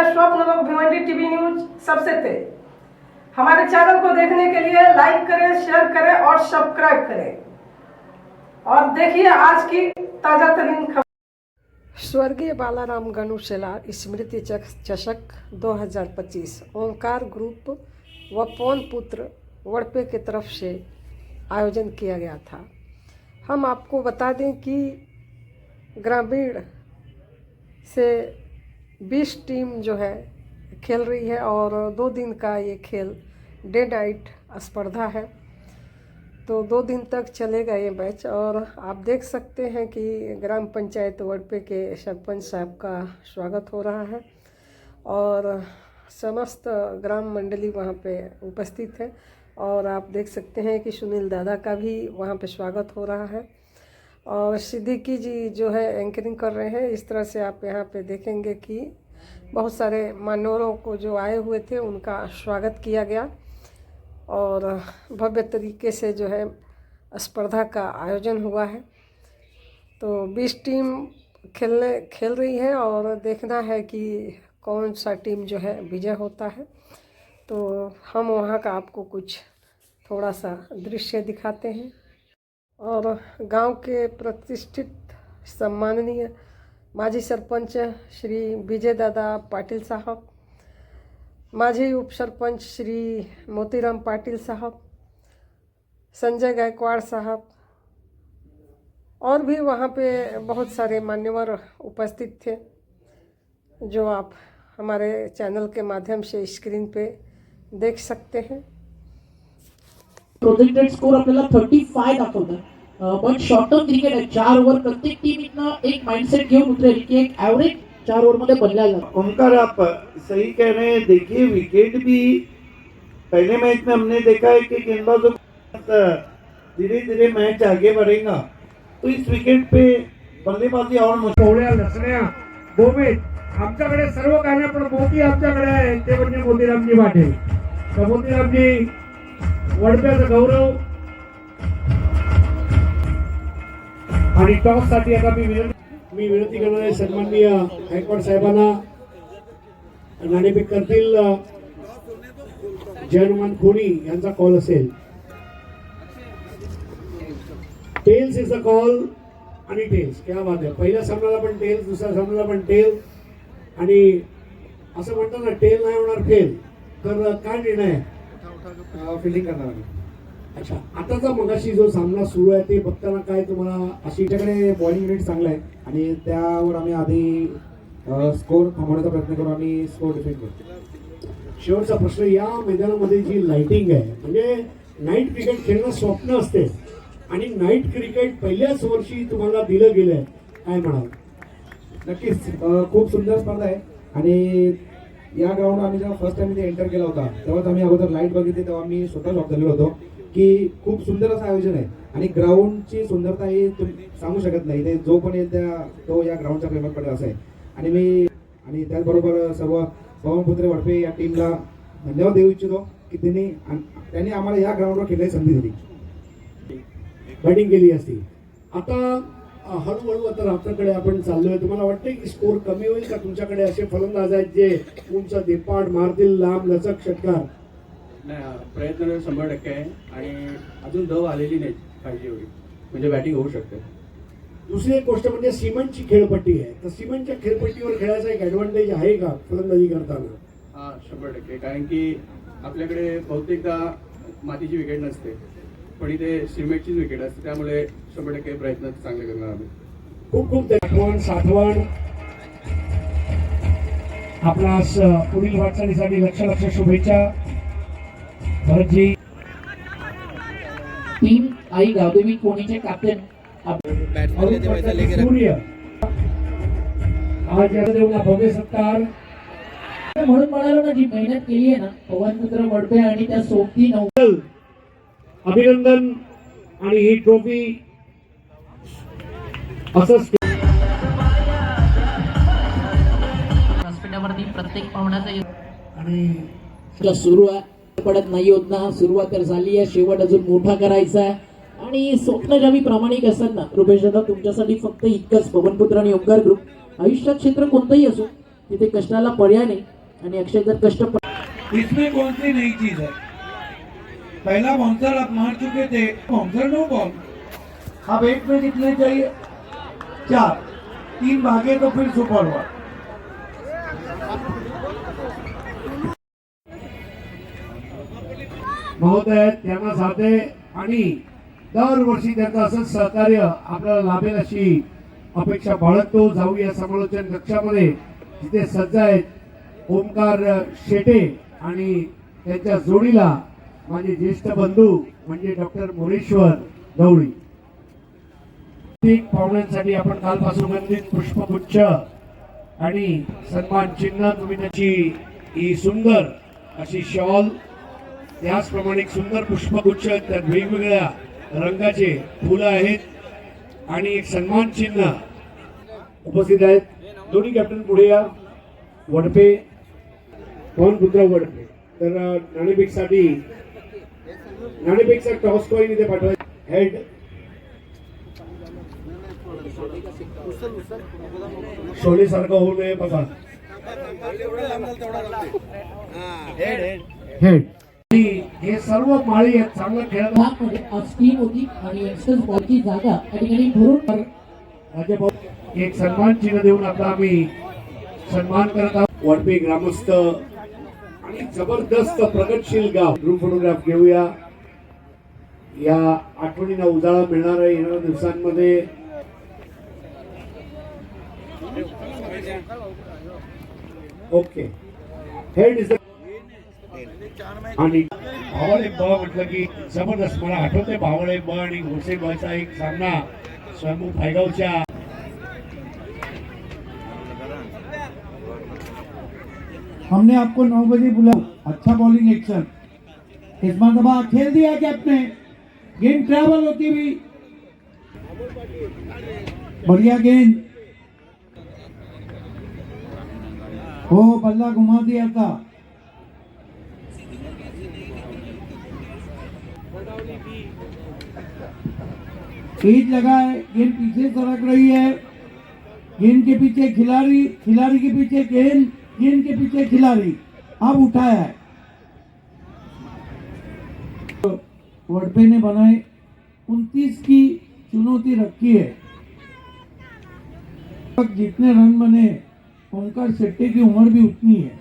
स्वप्न लोक Bhiwandi TV news सबसे तेज। हमारे चैनल को देखने के लिए लाइक करें, शेयर करें और सब्सक्राइब करें और देखिए आज की ताजा तरीन खबर। स्वर्गीय बालाराम गणुशेला स्मृति चषक 2025 ओंकार ग्रुप व पवन पुत्र वड़पे की तरफ से आयोजन किया गया था। हम आपको बता दें कि ग्रामीण से 20 टीम जो है खेल रही है और 2 दिन का ये खेल डे नाइट स्पर्धा है, तो 2 दिन तक चलेगा ये मैच। और आप देख सकते हैं कि ग्राम पंचायत वड़पे के सरपंच साहब का स्वागत हो रहा है और समस्त ग्राम मंडली वहाँ पे उपस्थित है। और आप देख सकते हैं कि सुनील दादा का भी वहाँ पे स्वागत हो रहा है और सिद्दीकी जी जो है एंकरिंग कर रहे हैं। इस तरह से आप यहाँ पे देखेंगे कि बहुत सारे मान्यवरों को जो आए हुए थे उनका स्वागत किया गया और भव्य तरीके से जो है स्पर्धा का आयोजन हुआ है। तो 20 टीम खेल रही है और देखना है कि कौन सा टीम जो है विजय होता है। तो हम वहाँ का आपको कुछ थोड़ा सा दृश्य दिखाते हैं। और गांव के प्रतिष्ठित सम्माननीय माजी सरपंच श्री विजय दादा पाटिल साहब, माजी उप सरपंच श्री मोतीराम पाटिल साहब, संजय गायकवाड़ साहब और भी वहाँ पे बहुत सारे मान्यवर उपस्थित थे, जो आप हमारे चैनल के माध्यम से स्क्रीन पे देख सकते हैं। प्रोजेक्टेड स्कोर आपल्याला 35 दाखवतात, पण शॉर्ट टर्म क्रिकेट आहे। 4 ओव्हर प्रत्येक टीम इतना एक माइंडसेट घेऊन उतरेल की एक एवरेज 4 ओव्हर मध्ये बनला जातो। ओंकार आप सही कह रहे हैं। देखिए विकेट भी पहले मैच में हमने देखा है कि गेंदबाजों धीरे धीरे मैच आगे बढ़ेगा, तो इस विकेट पे बल्लेबाजी और पोहळ्या लसण्या बोबीत आमच्याकडे सर्व काय नाही, पण मोती आमच्याकडे आहे ते म्हणजे मोतीरामजी पाटील। तर मोतीरामजी वडप्याचा गौरव आणि टॉस साठी आता मी विनंती करणार आहे सन्माननीय गायकवाड साहेबांना नाणेफेक करतील जयनुमान खोनी यांचा कॉल असेल। टेल्स इज अ कॉल आणि टेल्स क्या बात आहे। पहिल्या सामन्याला पण टेल्स, दुसऱ्या सामन्याला पण टेल आणि असं म्हणतात ना टेल नाही होणार फेल, तर काय निर्णय आहे? फिल्डिंग करणार। अच्छा, आताचा मगाशी जो सामना सुरू आहे ते बघताना काय तुम्हाला अशी आमच्याकडे बॉलिंग रेट चांगला आहे आणि त्यावर आम्ही आधी स्कोर थांबवण्याचा प्रयत्न करू आणि स्कोर डिफेंड करू। शेवटचा प्रश्न, या मैदानामध्ये जी लाइटिंग आहे म्हणजे नाईट क्रिकेट खेळणं स्वप्न असते आणि नाईट क्रिकेट पहिल्याच वर्षी तुम्हाला दिलं गेलंय, काय म्हणाल? नक्कीच खूप सुंदर स्पर्धा आहे आणि या ग्राउंड आम्ही जेव्हा फर्स्ट टाइम इथे एंटर केला होता तेव्हाच आम्ही अगोदर लाईट बघितली, तेव्हा मी स्वतः शॉक झालेलो होतो की खूप सुंदर असं आयोजन आहे आणि ग्राउंडची सुंदरता ही सांगू शकत नाही। ते जो पण येईल तो या ग्राउंडच्या प्रेमात पडेल असं आहे। आणि त्याचबरोबर सर्व पवनपुत्र वडपे या टीमला धन्यवाद देऊ इच्छितो की त्यांनी आम्हाला या ग्राउंडवर खेळण्याची संधी दिली, बॅटिंग केली असती। आता हळूहळू आता आपल्याकडे आपण चाललोय, तुम्हाला वाटतंय की स्कोर कमी होईल का? तुमच्याकडे असे फलंदाज आहेत जे उंच देपाड मारतील, लांब लचक षटकार? नाही, प्रयत्न 100% आहे आणि अजून दव आलेली नाही पाहिजे एवढी, म्हणजे बॅटिंग होऊ शकते। दुसरी एक गोष्ट म्हणजे सिमेंटची खेळपट्टी आहे, तर सिमेंटच्या खेळपट्टीवर खेळायचा एक ऍडव्हान्टेज आहे का फलंदाजी करताना? हा 100%, कारण की आपल्याकडे बहुतेकदा मातीची विकेट नसते, पण इथे सिमेंटचीच विकेट असते, त्यामुळे 100% प्रयत्न चांगले करणार आम्ही। खूप खूप आठवण साठवण आपणास पुढील वाटचालीसाठी लक्ष शुभेच्छा। भरतजी टीम आई गावदेवी कोणीचे कॅप्टन सूर्य आज देऊला भव्य सत्कार म्हणून म्हणालो ना, जी मेहनत केली आहे ना पवनपुत्र वडपे आणि त्या सोबती अभिनंदन आणि ही ट्रॉफी असंच व्यासपीठावरती प्रत्येक पाहुण्याचा आणि सुरू आहे, पडत नाही होत ना, सुरुवात तर झाली आहे, शेवट अजून मोठा करायचा आहे आणि स्वप्न जेव्हा प्रामाणिक असतात ना रुपेश दादा, तुमच्यासाठी फक्त इतकंच पवनपुत्र आणि ओंकार ग्रुप आयुष्यात क्षेत्र कोणतंही असो तिथे कष्टाला पर्याय नाही, आणि अक्षय जर कष्ट इसमें कौन सी नई चीज है? पहला बाउंसर आप मार चुके थे, बाउंसर नो बॉल। अब एक में कितने चाहिए? 4, 3 भागे तो फिर सुपर हुआ। महोदय त्यांना साधे आणि दरवर्षी त्यांचं असंच सहकार्य आपल्याला लाभेल अशी अपेक्षा बाळगतो. जाऊया समालोचन कक्षामध्ये जिथे सज्ज आहेत ओमकार शेटे आणि त्यांच्या जोडीला माझे ज्येष्ठ बंधू म्हणजे डॉक्टर मोरेश्वर गवळी. पाहुण्यांसाठी आपण कालपासून वंदित पुष्पगुच्छ आणि सन्मान चिन्ह, तुम्ही त्याची ही सुंदर अशी शॉल, त्याचप्रमाणे एक सुंदर पुष्पगुच्छ, त्यात वेगवेगळ्या रंगाचे फुलं आहेत आणि एक सन्मान चिन्ह उपस्थित आहेत. दोन्ही कॅप्टन पुढे या. वडपे, पवनपुत्र वडपे. तर नाणेपेक्षा टॉस कॉइन इथे पाठवायचं. हेड शोलेसारखं होऊ नये बघा. हेड हे सर्व माळी आहेत, चांगलं खेळत. भागमध्ये आज टीम होती आणि यंगस्टर्स बॉलची जागा त्या ठिकाणी भरून एक सन्मान चिन्ह देऊन आता आम्ही सन्मान करत आहोत. वडपे ग्रामस्थ आणि जबरदस्त प्रगतशील गाव. ग्रुप फोटोग्राफ घेऊया. या आठवणींना उजाळा मिळणार आहे येणाऱ्या दिवसांमध्ये. ओके, हेड इज आणि भावळे ब म्हटलं की जबरदस्त. मला आठवते भावळे ब आणि घोसे बचा एक सामना स्वयंभू फायगावच्या. हमने आपको 9 बजे बुलाया, अच्छा बॉलिंग एक्शन। इस मरतबा खेल दिया कैप ने, गेंद ट्रैवल होती हुई, बढ़िया गेंद, हो बल्ला घुमा दिया था। तेज लगा है, गेंद पीछे सरक रही है, गेंद के पीछे खिलाड़ी, खिलाड़ी के पीछे गेंद, गेंद के पीछे खिलाड़ी, अब उठाया है। वडपे ने बनाए 29 की चुनौती रखी है। जितने रन बने ओमकार शेट्टी की उम्र भी उतनी है।